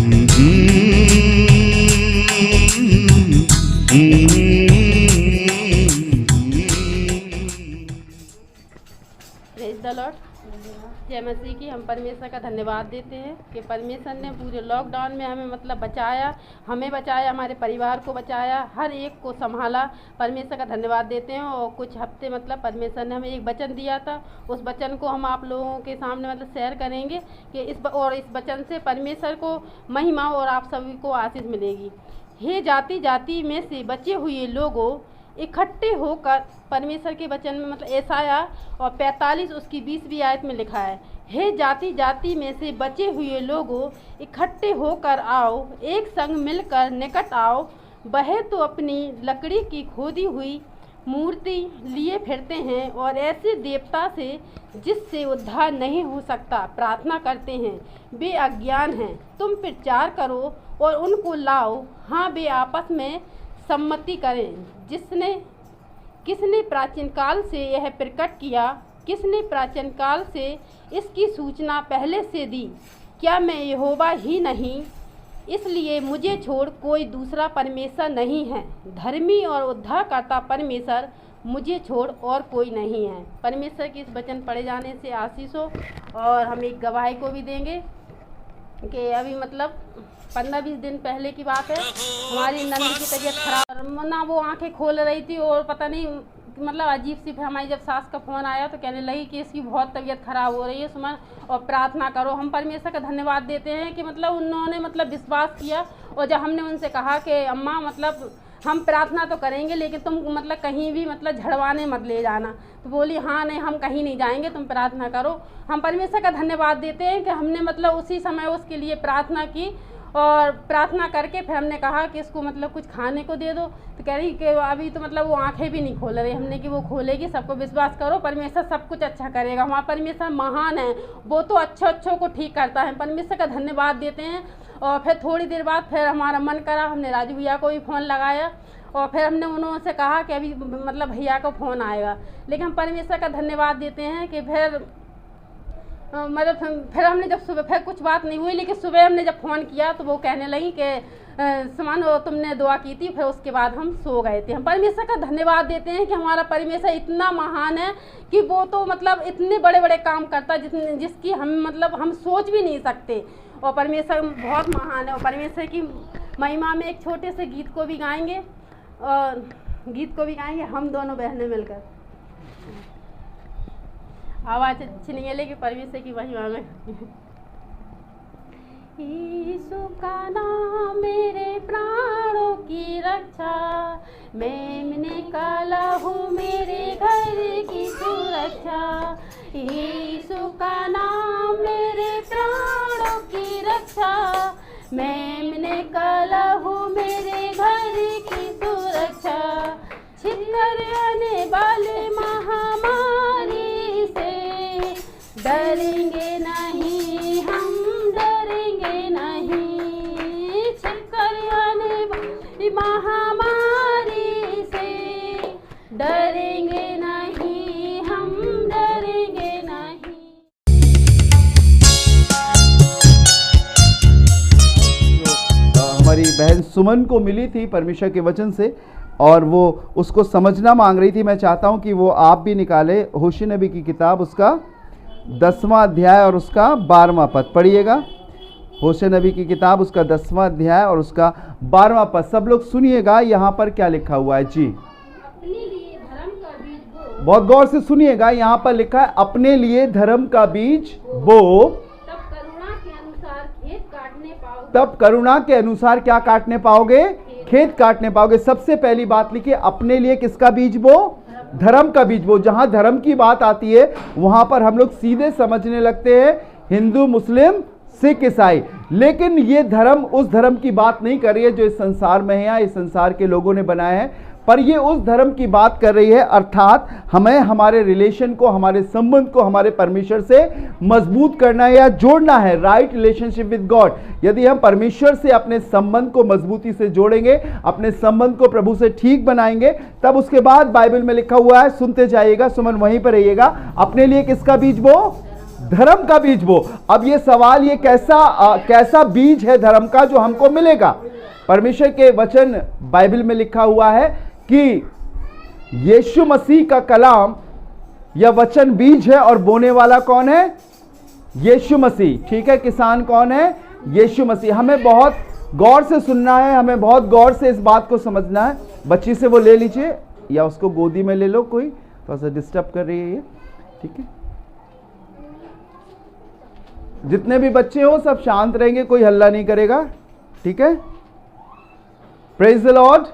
Praise the Lord. जय मसीह की। हम परमेश्वर का धन्यवाद देते हैं कि परमेश्वर ने पूरे लॉकडाउन में हमें मतलब बचाया, हमें बचाया, हमारे परिवार को बचाया, हर एक को संभाला। परमेश्वर का धन्यवाद देते हैं। और कुछ हफ्ते मतलब परमेश्वर ने हमें एक वचन दिया था, उस वचन को हम आप लोगों के सामने मतलब शेयर करेंगे कि इस वचन से परमेश्वर को महिमा और आप सभी को आशीष मिलेगी। हे जाति जाति में से बचे हुए लोगों, इकट्ठे होकर, परमेश्वर के वचन में मतलब यशायाह और 45 उसकी 20वीं आयत में लिखा है, हे जाति जाति में से बचे हुए लोगों, इकट्ठे होकर आओ, एक संग मिलकर निकट आओ। वह तो अपनी लकड़ी की खोदी हुई मूर्ति लिए फिरते हैं और ऐसे देवता से जिससे उद्धार नहीं हो सकता प्रार्थना करते हैं। वे अज्ञान हैं। तुम प्रचार करो और उनको लाओ। हाँ, वे आपस में सम्मति करें। किसने प्राचीन काल से यह प्रकट किया? किसने प्राचीन काल से इसकी सूचना पहले से दी? क्या मैं यहोवा ही नहीं? इसलिए मुझे छोड़ कोई दूसरा परमेश्वर नहीं है। धर्मी और उद्धारकर्ता परमेश्वर मुझे छोड़ और कोई नहीं है। परमेश्वर के इस वचन पढ़े जाने से आशीष हो। और हम एक गवाही को भी देंगे कि अभी मतलब 15-20 दिन पहले की बात है, हमारी नंद की तबीयत खराब ना, वो आंखें खोल रही थी और पता नहीं मतलब अजीब सी। फिर हमारी जब सास का फ़ोन आया तो कहने लगी कि इसकी बहुत तबीयत ख़राब हो रही है सुमन, और प्रार्थना करो। हम परमेश्वर का धन्यवाद देते हैं कि मतलब उन्होंने मतलब विश्वास किया। और जब हमने उनसे कहा कि अम्मा मतलब हम प्रार्थना तो करेंगे लेकिन तुम मतलब कहीं भी मतलब झड़वाने मत ले जाना, तो बोली हाँ नहीं, हम कहीं नहीं जाएंगे, तुम प्रार्थना करो। हम परमेश्वर का धन्यवाद देते हैं कि हमने मतलब उसी समय उसके लिए प्रार्थना की। और प्रार्थना करके फिर हमने कहा कि इसको मतलब कुछ खाने को दे दो, तो कह रही कि अभी तो मतलब वो आंखें भी नहीं खोल रही। हमने कि वो खोलेगी, सबको विश्वास करो, परमेश्वर सब कुछ अच्छा करेगा। हमारा परमेश्वर महान है, वो तो अच्छों को ठीक करता है। परमेश्वर का धन्यवाद देते हैं। और फिर थोड़ी देर बाद फिर हमारा मन करा, हमने राजू भैया को भी फ़ोन लगाया और फिर हमने उन्होंने कहा कि अभी मतलब भैया का फ़ोन आएगा। लेकिन हम परमेश्वर का धन्यवाद देते हैं कि फिर मतलब फिर हमने जब सुबह फिर कुछ बात नहीं हुई, लेकिन सुबह हमने जब फ़ोन किया तो वो कहने लगी कि सुमन तुमने दुआ की थी। फिर उसके बाद हम सो गए थे। हम परमेश्वर का धन्यवाद देते हैं कि हमारा परमेश्वर इतना महान है कि वो तो मतलब इतने बड़े बड़े काम करता है जिसकी हम मतलब हम सोच भी नहीं सकते। और परमेश्वर बहुत महान है। और परमेश्वर की महिमा में एक छोटे से गीत को भी गाएंगे, और गीत को भी गाएंगे हम दोनों बहनें मिलकर। आवाज़ अच्छी नहीं है लेकिन परमेश्वर की महिमा में। यीशु का नाम मेरे प्राणों की रक्षा, मैंने काला हूँ मेरे घर की सुरक्षा। यीशु का नाम मेरे प्राणों की रक्षा, मैंने काला हूँ मेरे घर की सुरक्षा। छितर आने वाले महामारी से डरेंगे नहीं, हम डरेंगे नहीं। छितर आने वाली महामारी से डरेंगे नहीं, हम डरेंगे नहीं। हमारी बहन सुमन को मिली थी परमेश्वर के वचन से और वो उसको समझना मांग रही थी। मैं चाहता हूं कि वो आप भी निकाले होशे नबी की किताब, उसका 10वां अध्याय और उसका 12वां पद पढ़िएगा। होशे नबी की किताब उसका 10वां अध्याय और उसका 12वां पद। सब लोग सुनिएगा यहाँ पर क्या लिखा हुआ है जी। अपने लिए धर्म का बीज बो, बहुत गौर से सुनिएगा। यहाँ पर लिखा है अपने लिए धर्म का बीज बो, तब करुणा के अनुसार खेत काटने पाओगे। तब करुणा के अनुसार क्या काटने पाओगे? खेत काटने पाओगे। सबसे पहली बात लिखिए, अपने लिए किसका बीज बो? धर्म का बीज बो। जहां धर्म की बात आती है वहां पर हम लोग सीधे समझने लगते हैं हिंदू, मुस्लिम, सिख, ईसाई। लेकिन ये धर्म उस धर्म की बात नहीं कर रही है जो इस संसार में है या इस संसार के लोगों ने बनाया है, पर ये उस धर्म की बात कर रही है। अर्थात हमें हमारे रिलेशन को, हमारे संबंध को हमारे परमेश्वर से मजबूत करना है या जोड़ना है। Right relationship with God. यदि हम परमेश्वर से अपने संबंध को मजबूती से जोड़ेंगे, अपने संबंध को प्रभु से ठीक बनाएंगे, तब उसके बाद बाइबल में लिखा हुआ है, सुनते जाइएगा, सुमन वहीं पर रहिएगा, अपने लिए किसका बीज बो? धर्म का बीज बो। अब ये सवाल, ये कैसा बीज है धर्म का जो हमको मिलेगा? परमेश्वर के वचन बाइबल में लिखा हुआ है कि यीशु मसीह का कलाम या वचन बीज है और बोने वाला कौन है? यीशु मसीह। ठीक है, किसान कौन है? यीशु मसीह। हमें बहुत गौर से सुनना है, हमें बहुत गौर से इस बात को समझना है। बच्ची से वो ले लीजिए या उसको गोदी में ले लो, कोई थोड़ा सा डिस्टर्ब कर रही है ये। ठीक है, जितने भी बच्चे हो सब शांत रहेंगे, कोई हल्ला नहीं करेगा। ठीक है, प्रेज द लॉर्ड।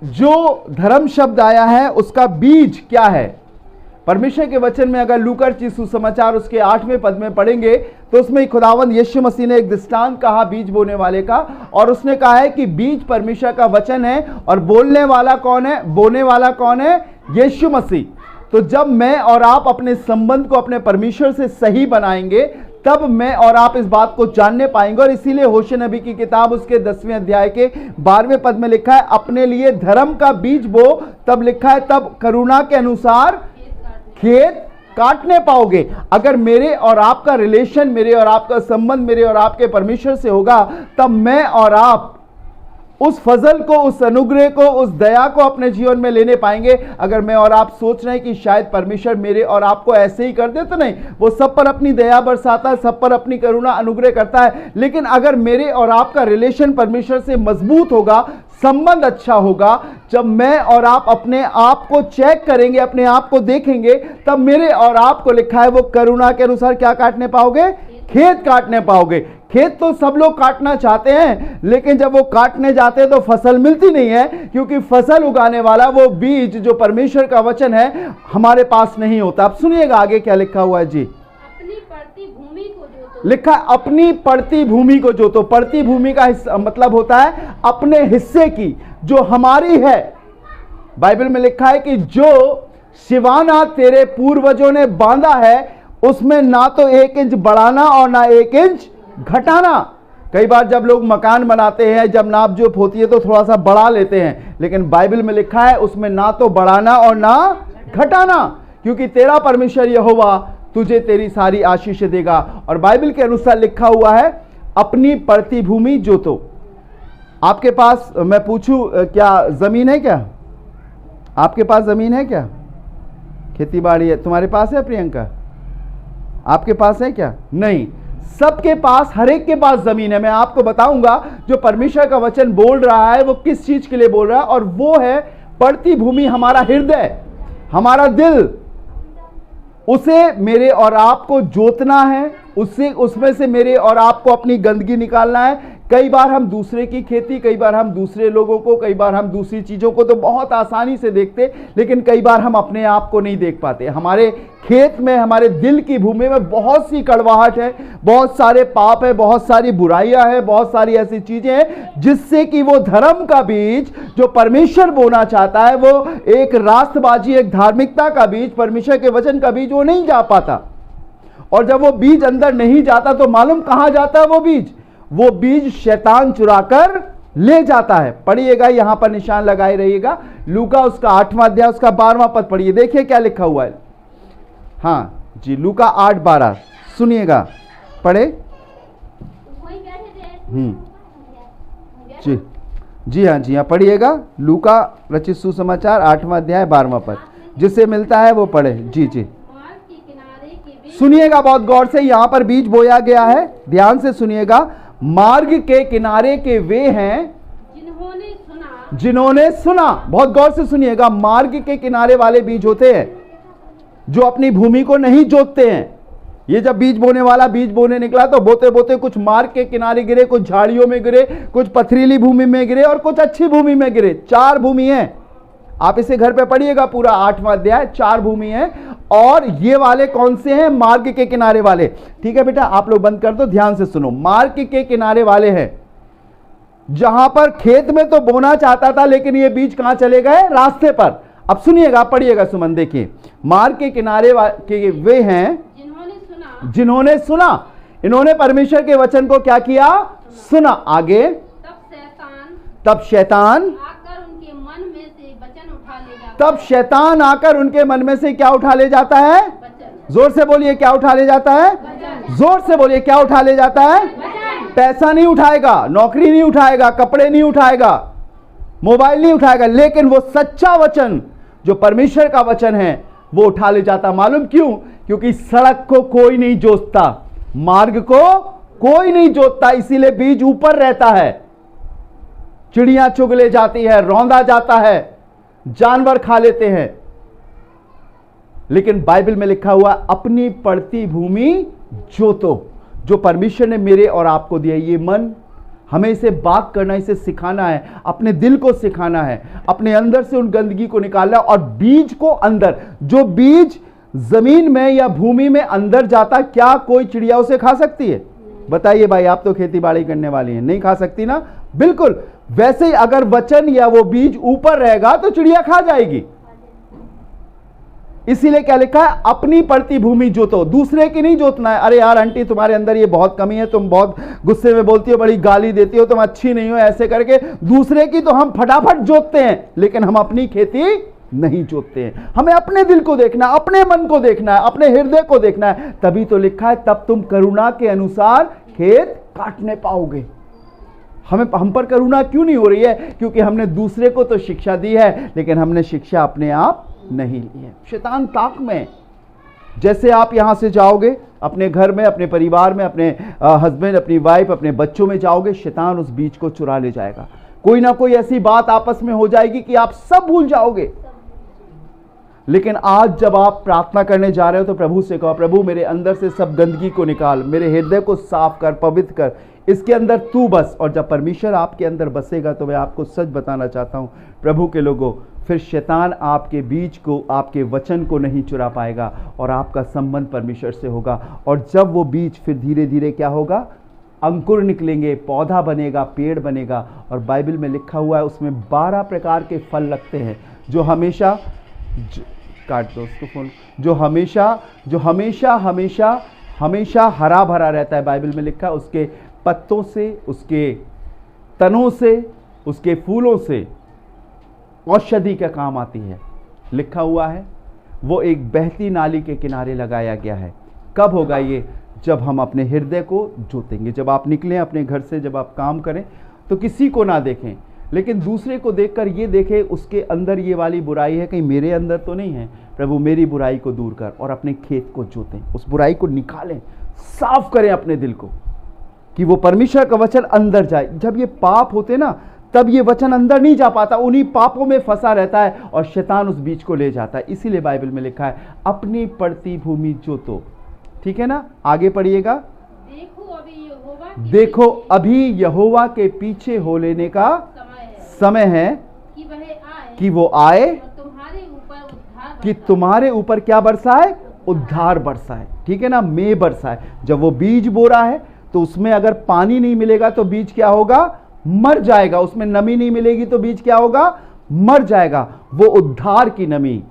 जो धर्म शब्द आया है उसका बीज क्या है? परमेश्वर के वचन में अगर लूका रचित सुसमाचार उसके 8वें पद में पढ़ेंगे तो उसमें खुदावंद यीशु मसीह ने एक दृष्टांत कहा बीज बोने वाले का, और उसने कहा है कि बीज परमेश्वर का वचन है और बोलने वाला कौन है? बोने वाला कौन है? यीशु मसीह। तो जब मैं और आप अपने संबंध को अपने परमेश्वर से सही बनाएंगे तब मैं और आप इस बात को जानने पाएंगे। और इसीलिए होशे नबी की किताब उसके 10वें अध्याय के 12वें पद में लिखा है, अपने लिए धर्म का बीज बो, तब लिखा है तब करुणा के अनुसार खेत काटने पाओगे। अगर मेरे और आपका रिलेशन, मेरे और आपका संबंध मेरे और आपके परमेश्वर से होगा, तब मैं और आप उस फजल को, उस अनुग्रह को, उस दया को अपने जीवन में लेने पाएंगे। अगर मैं और आप सोच रहे हैं कि शायद परमेश्वर मेरे और आपको ऐसे ही कर दे, तो नहीं, वो सब पर अपनी दया बरसाता है, सब पर अपनी करुणा अनुग्रह करता है। लेकिन अगर मेरे और आपका रिलेशन परमेश्वर से मजबूत होगा, संबंध अच्छा होगा, जब मैं और आप अपने आप को चेक करेंगे, अपने आप को देखेंगे, तब मेरे और आपको लिखा है वो करुणा के अनुसार क्या काटने पाओगे? खेत काटने पाओगे। खेत तो सब लोग काटना चाहते हैं, लेकिन जब वो काटने जाते हैं तो फसल मिलती नहीं है, क्योंकि फसल उगाने वाला वो बीज जो परमेश्वर का वचन है हमारे पास नहीं होता। अब सुनिएगा आगे क्या लिखा हुआ है जी। अपनी पड़ती भूमि को जोतो। लिखा अपनी पड़ती भूमि को जोतो। पड़ती भूमि का मतलब होता है अपने हिस्से की, जो हमारी है। बाइबल में लिखा है कि जो सिवाना तेरे पूर्वजों ने बांधा है उसमें ना तो 1 इंच बढ़ाना और ना 1 इंच घटाना। कई बार जब लोग मकान बनाते हैं, जब नाप जोप होती है तो थोड़ा सा बढ़ा लेते हैं, लेकिन बाइबल में लिखा है उसमें ना तो बढ़ाना और ना घटाना, क्योंकि तेरा परमेश्वर यहोवा तुझे तेरी सारी आशीष देगा। और बाइबल के अनुसार लिखा हुआ है अपनी पड़ती भूमि जोतो। आपके पास मैं पूछूं क्या जमीन है? क्या आपके पास जमीन है? क्या खेती बाड़ी है? तुम्हारे पास है प्रियंका? आपके पास है क्या? नहीं, सबके पास, हर एक के पास जमीन है। मैं आपको बताऊंगा जो परमेश्वर का वचन बोल रहा है वो किस चीज के लिए बोल रहा है, और वो है पड़ती भूमि, हमारा हृदय, हमारा दिल। उसे मेरे और आपको जोतना है, उसमें से मेरे और आपको अपनी गंदगी निकालना है। कई बार हम दूसरे की खेती, कई बार हम दूसरे लोगों को, कई बार हम दूसरी चीजों को तो बहुत आसानी से देखते, लेकिन कई बार हम अपने आप को नहीं देख पाते। हमारे खेत में, हमारे दिल की भूमि में बहुत सी कड़वाहट है, बहुत सारे पाप है, बहुत सारी बुराइयां हैं, बहुत सारी ऐसी चीजें हैं जिससे कि वो धर्म का बीज जो परमेश्वर बोना चाहता है, वो एक रास्तबाजी, एक धार्मिकता का बीज, परमेश्वर के वचन का बीज, वो नहीं जा पाता। और जब वो बीज अंदर नहीं जाता तो मालूम कहां जाता है वो बीज? वो बीज शैतान चुराकर ले जाता है। पढ़िएगा, यहां पर निशान लगाए रहिएगा, लूका उसका 8वां अध्याय उसका 12वां पद पढ़िए, देखिए क्या लिखा हुआ है। हाँ जी, लूका 8:12 सुनिएगा, पढ़े। जी जी हाँ, जी हाँ, पढ़िएगा। लूका रचित सुसमाचार 8वां अध्याय 12वां पद, जिसे मिलता है वो पढ़े। जी जी, सुनिएगा बहुत गौर से, यहां पर बीज बोया गया है, ध्यान से सुनिएगा। मार्ग के किनारे के वे हैं जिन्होंने सुना। बहुत गौर से सुनिएगा, मार्ग के किनारे वाले बीज होते हैं जो अपनी भूमि को नहीं जोतते हैं। ये जब बीज बोने वाला बीज बोने निकला तो बोते बोते कुछ मार्ग के किनारे गिरे, कुछ झाड़ियों में गिरे, कुछ पथरीली भूमि में गिरे और कुछ अच्छी भूमि में गिरे। 4 भूमि है। आप इसे घर पे पढ़िएगा, पूरा 8वां अध्याय, 4 भूमि है। और ये वाले कौन से हैं? मार्ग के किनारे वाले। ठीक है बेटा, आप लोग बंद कर दो, ध्यान से सुनो। मार्ग के किनारे वाले हैं जहां पर खेत में तो बोना चाहता था, लेकिन ये बीज कहां चले गए? रास्ते पर। अब सुनिएगा, पढ़िएगा सुमन, देखिए। मार्ग के किनारे के वे हैं जिन्होंने सुना। इन्होंने परमेश्वर के वचन को क्या किया? सुना। आगे, तब शैतान आकर उनके मन में से क्या उठा ले जाता है? जोर से बोलिए, क्या उठा ले जाता है? जोर से बोलिए, क्या उठा ले जाता है? पैसा नहीं उठाएगा, नौकरी नहीं उठाएगा, कपड़े नहीं उठाएगा, मोबाइल नहीं उठाएगा, लेकिन वो सच्चा वचन जो परमेश्वर का वचन है वो उठा ले जाता। मालूम क्यों? क्योंकि सड़क को कोई नहीं जोतता, मार्ग को कोई नहीं जोतता, इसीलिए बीज ऊपर रहता है। चिड़ियां चुग ले जाती है, रौंदा जाता है, जानवर खा लेते हैं, लेकिन बाइबल में लिखा हुआ अपनी पड़ती भूमि जोतो, जो परमेश्वर ने मेरे और आपको दिया। ये मन हमें इसे बात करना, इसे सिखाना है, अपने दिल को सिखाना है, अपने अंदर से उन गंदगी को निकालना, और बीज को अंदर, जो बीज जमीन में या भूमि में अंदर जाता, क्या कोई चिड़िया उसे खा सकती है? बताइए भाई, आप तो खेती बाड़ी करने वाली हैं, नहीं खा सकती ना? बिल्कुल वैसे ही अगर वचन या वो बीज ऊपर रहेगा तो चिड़िया खा जाएगी। इसीलिए क्या लिखा है? अपनी पड़ती भूमि जोतो, दूसरे की नहीं जोतना है। अरे यार आंटी, तुम्हारे अंदर ये बहुत कमी है, तुम बहुत गुस्से में बोलती हो, बड़ी गाली देती हो, तुम अच्छी नहीं हो, ऐसे करके दूसरे की तो हम फटाफट जोतते हैं, लेकिन हम अपनी खेती नहीं जोतते हैं। हमें अपने दिल को देखना, अपने मन को देखना है, अपने हृदय को देखना है। तभी तो लिखा है, तब तुम करुणा के अनुसार खेत काटने पाओगे। हम पर करुणा क्यों नहीं हो रही है? क्योंकि हमने दूसरे को तो शिक्षा दी है, लेकिन हमने शिक्षा अपने आप नहीं ली है। शैतान ताक में, जैसे आप यहां से जाओगे अपने घर में, अपने परिवार में, अपने हस्बैंड, अपनी वाइफ, अपने बच्चों में जाओगे, शैतान उस बीज को चुरा ले जाएगा। कोई ना कोई ऐसी बात आपस में हो जाएगी कि आप सब भूल जाओगे। लेकिन आज जब आप प्रार्थना करने जा रहे हो तो प्रभु से कहो, प्रभु मेरे अंदर से सब गंदगी को निकाल, मेरे हृदय को साफ कर, पवित्र कर, इसके अंदर तू बस। और जब परमेश्वर आपके अंदर बसेगा तो मैं आपको सच बताना चाहता हूं प्रभु के लोगों, फिर शैतान आपके बीज को, आपके वचन को नहीं चुरा पाएगा, और आपका संबंध परमेश्वर से होगा। और जब वो बीज फिर धीरे धीरे क्या होगा? अंकुर निकलेंगे, पौधा बनेगा, पेड़ बनेगा। और बाइबल में लिखा हुआ है उसमें 12 प्रकार के फल लगते हैं, जो हमेशा काट दो उसको फोन, जो हमेशा हरा भरा रहता है। बाइबल में लिखा है उसके पत्तों से, उसके तनों से, उसके फूलों से औषधि का काम आती है। लिखा हुआ है वो एक बहती नाली के किनारे लगाया गया है। कब होगा ये? जब हम अपने हृदय को जोतेंगे। जब आप निकलें अपने घर से, जब आप काम करें तो किसी को ना देखें, लेकिन दूसरे को देखकर ये देखें उसके अंदर ये वाली बुराई है, कहीं मेरे अंदर तो नहीं है। प्रभु मेरी बुराई को दूर कर, और अपने खेत को जोतें, उस बुराई को निकालें, साफ करें अपने दिल को, कि वो परमेश्वर का वचन अंदर जाए। जब ये पाप होते ना, तब ये वचन अंदर नहीं जा पाता, उन्हीं पापों में फंसा रहता है, और शैतान उस बीज को ले जाता है। इसीलिए बाइबल में लिखा है अपनी पड़ती भूमि जोतो। ठीक है ना? आगे पढ़िएगा। देखो अभी यहोवा के पीछे हो लेने का समय है कि वो आए, कि तुम्हारे ऊपर क्या बरसाए? उद्धार बरसाए। ठीक है ना? मे बरसाए। जब वो बीज बो रहा है तो उसमें अगर पानी नहीं मिलेगा तो बीज क्या होगा? मर जाएगा। उसमें नमी नहीं मिलेगी तो बीज क्या होगा? मर जाएगा। वो उद्धार की नमी,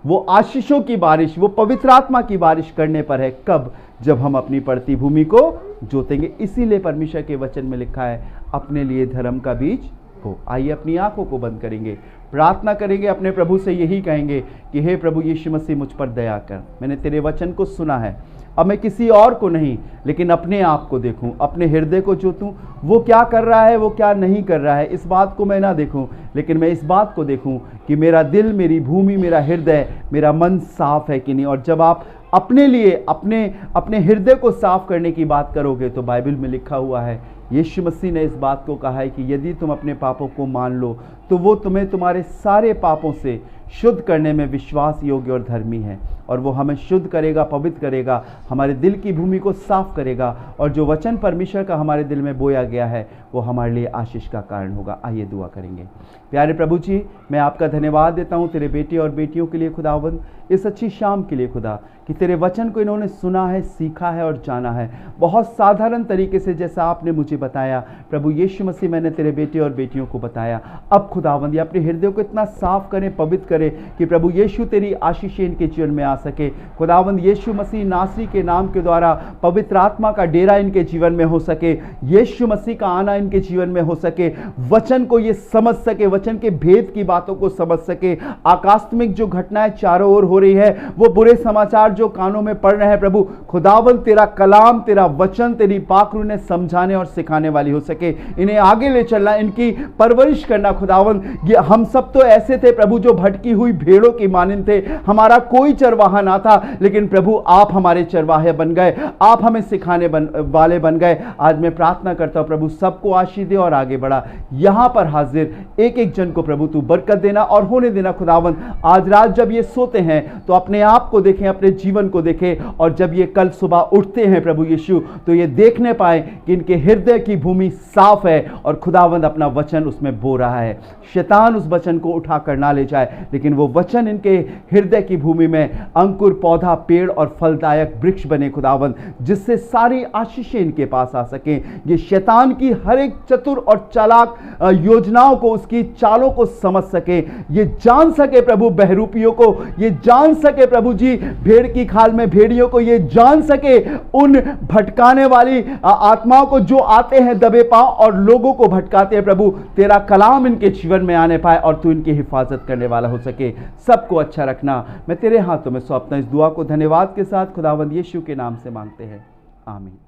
वो आशीषों की बारिश, वो पवित्र आत्मा की बारिश करने पर है। कब? जब हम अपनी पड़ती भूमि को जोतेंगे। इसीलिए परमेश्वर के वचन में लिखा है अपने लिए धर्म का बीज हो। आइए अपनी आंखों को बंद करेंगे, प्रार्थना करेंगे, अपने प्रभु से यही कहेंगे कि हे प्रभु यीशु मसीह मुझ पर दया कर। मैंने तेरे वचन को सुना है, अब मैं किसी और को नहीं लेकिन अपने आप को देखूं, अपने हृदय को जोतूं। वो क्या कर रहा है, वो क्या नहीं कर रहा है, इस बात को मैं ना देखूं, लेकिन मैं इस बात को देखूं कि मेरा दिल, मेरी भूमि, मेरा हृदय, मेरा मन साफ है कि नहीं। और जब आप अपने लिए अपने हृदय को साफ करने की बात करोगे तो बाइबल में लिखा हुआ है, यीशु मसीह ने इस बात को कहा है कि यदि तुम अपने पापों को मान लो तो वो तुम्हें तुम्हारे सारे पापों से शुद्ध करने में विश्वास योग्य और धर्मी है। और वो हमें शुद्ध करेगा, पवित्र करेगा, हमारे दिल की भूमि को साफ करेगा, और जो वचन परमेश्वर का हमारे दिल में बोया गया है वो हमारे लिए आशीष का कारण होगा। आइए दुआ करेंगे। प्यारे प्रभु जी, मैं आपका धन्यवाद देता हूँ तेरे बेटे और बेटियों के लिए खुदावंद, इस अच्छी शाम के लिए खुदा, कि तेरे वचन को इन्होंने सुना है, सीखा है और जाना है बहुत साधारण तरीके से, जैसा आपने मुझे बताया। प्रभु यीशु मसीह, मैंने तेरे बेटे और बेटियों को बताया। अब खुदावंद अपने हृदय को इतना साफ करें, पवित्र करें करे कि प्रभु यीशु तेरी आशीषें इनके जीवन में आ सके। खुदावंद यीशु मसीह नासरी के नाम के द्वारा पवित्र आत्मा का डेरा इनके जीवन में हो सके, यीशु मसीह का आना इनके जीवन में हो सके, वचन को ये समझ सके, वचन के भेद की बातों को समझ सके। आकस्मिक जो घटनाएं चारों ओर हो रही है, वो बुरे समाचार जो कानों में पड़ रहे हैं, प्रभु खुदावंद तेरा कलाम, तेरा वचन, तेरी पाखरू ने समझाने और सिखाने वाली हो सके। इन्हें आगे ले चलना, इनकी परवरिश करना खुदावंद। ये हम सब तो ऐसे थे प्रभु जो भटकी हुई भेड़ों की मानिंद थे, हमारा कोई चरवाहा ना था, लेकिन प्रभु आप हमारे चरवाहे बन गए, आप हमें सिखाने वाले बन गए। आज मैं प्रार्थना करता हूं प्रभु सबको आशीष दे और आगे बढ़ा। यहां पर हाजिर एक एक जन को प्रभु तू बरकत देना और होने देना खुदावंद। आज रात जब ये सोते हैं तो अपने आप को देखें, अपने जीवन को देखें, और जब ये कल सुबह उठते हैं प्रभु यीशु तो ये देखने पाए कि इनके हृदय की भूमि साफ है और खुदावंद अपना वचन उसमें बो रहा है। शैतान उस वचन को उठा कर ना ले जाए, लेकिन वो वचन इनके हृदय की भूमि में अंकुर, पौधा, पेड़ और फलदायक वृक्ष बने खुदावंद, जिससे सारी आशीषें इनके पास आ सकें। ये शैतान की हर एक चतुर और चालाक योजनाओं को, उसकी चालों को समझ सके, ये जान सके प्रभु बहरूपियों को, ये जान सके प्रभु जी भेड़ की खाल में भेड़ियों को, ये जान सके उन भटकाने वाली आत्माओं को जो आते हैं दबे पांव और लोगों को भटकाते हैं। प्रभु तेरा कलाम इनके जीवन में आने पाए और तू इनकी हिफाजत करने वाला हो सके। सबको अच्छा रखना मैं तेरे हाथों में सौंपता इस दुआ को धन्यवाद के साथ खुदावंद यीशु के नाम से मांगते हैं, आमीन।